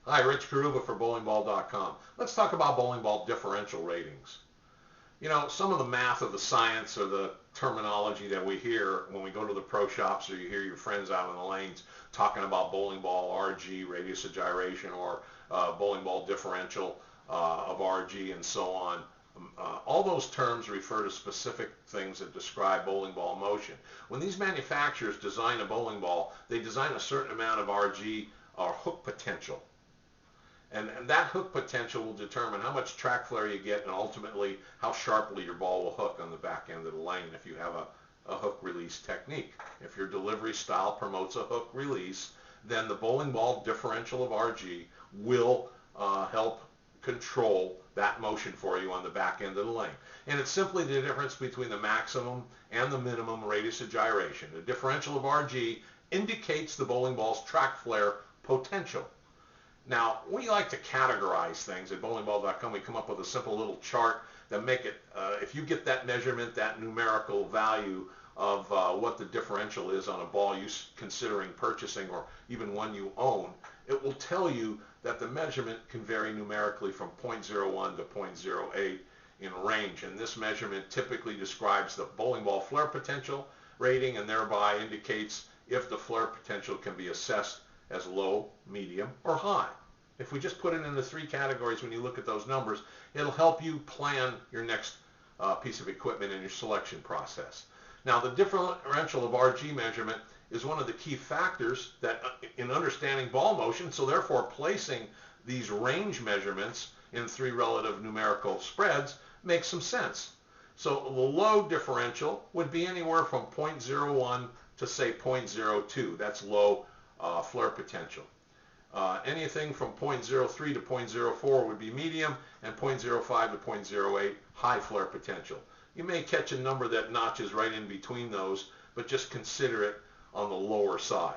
Hi, Rich Karuba for bowlingball.com. Let's talk about bowling ball differential ratings. You know, some of the math of the science or the terminology that we hear when we go to the pro shops or you hear your friends out in the lanes talking about bowling ball RG, radius of gyration, or bowling ball differential of RG and so on. All those terms refer to specific things that describe bowling ball motion. When these manufacturers design a bowling ball, they design a certain amount of RG or hook potential. And that hook potential will determine how much track flare you get and ultimately how sharply your ball will hook on the back end of the lane if you have a hook release technique. If your delivery style promotes a hook release, then the bowling ball differential of RG will help control that motion for you on the back end of the lane. And it's simply the difference between the maximum and the minimum radius of gyration. The differential of RG indicates the bowling ball's track flare potential. Now, we like to categorize things at bowlingball.com. We come up with a simple little chart that make it, if you get that measurement, that numerical value of what the differential is on a ball you're considering purchasing or even one you own, it will tell you that the measurement can vary numerically from 0.01 to 0.08 in range. And this measurement typically describes the bowling ball flare potential rating and thereby indicates if the flare potential can be assessed as low, medium, or high. If we just put it into three categories when you look at those numbers, it'll help you plan your next piece of equipment in your selection process. Now, the differential of RG measurement is one of the key factors that in understanding ball motion, so therefore placing these range measurements in three relative numerical spreads makes some sense. So the low differential would be anywhere from 0.01 to say 0.02. That's low flare potential. Anything from 0.03 to 0.04 would be medium, and 0.05 to 0.08 high flare potential. You may catch a number that notches right in between those, but just consider it on the lower side.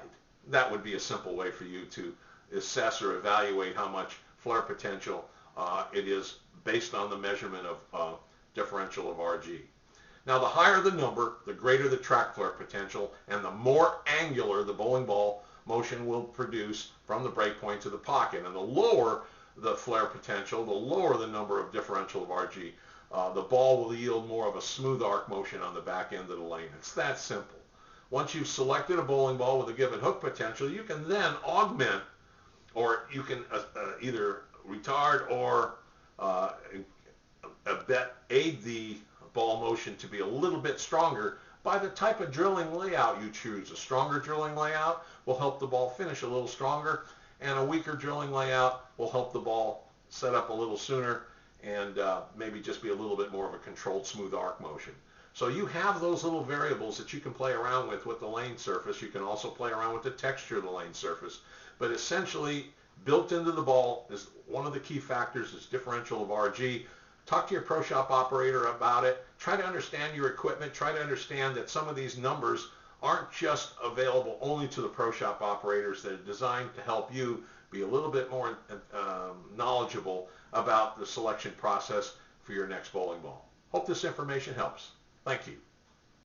That would be a simple way for you to assess or evaluate how much flare potential it is based on the measurement of differential of RG. Now, the higher the number, the greater the track flare potential, and the more angular the bowling ball motion will produce from the break point to the pocket. And the lower the flare potential, the lower the number of differential of RG, the ball will yield more of a smooth arc motion on the back end of the lane. It's that simple. Once you've selected a bowling ball with a given hook potential, you can then augment, or you can either retard or aid the ball motion to be a little bit stronger by the type of drilling layout you choose. A stronger drilling layout will help the ball finish a little stronger, and a weaker drilling layout will help the ball set up a little sooner and maybe just be a little bit more of a controlled smooth arc motion. So you have those little variables that you can play around with the lane surface. You can also play around with the texture of the lane surface. But essentially, built into the ball is one of the key factors is differential of RG. Talk to your pro shop operator about it. Try to understand your equipment. Try to understand that some of these numbers aren't just available only to the pro shop operators. They're designed to help you be a little bit more knowledgeable about the selection process for your next bowling ball. Hope this information helps. Thank you.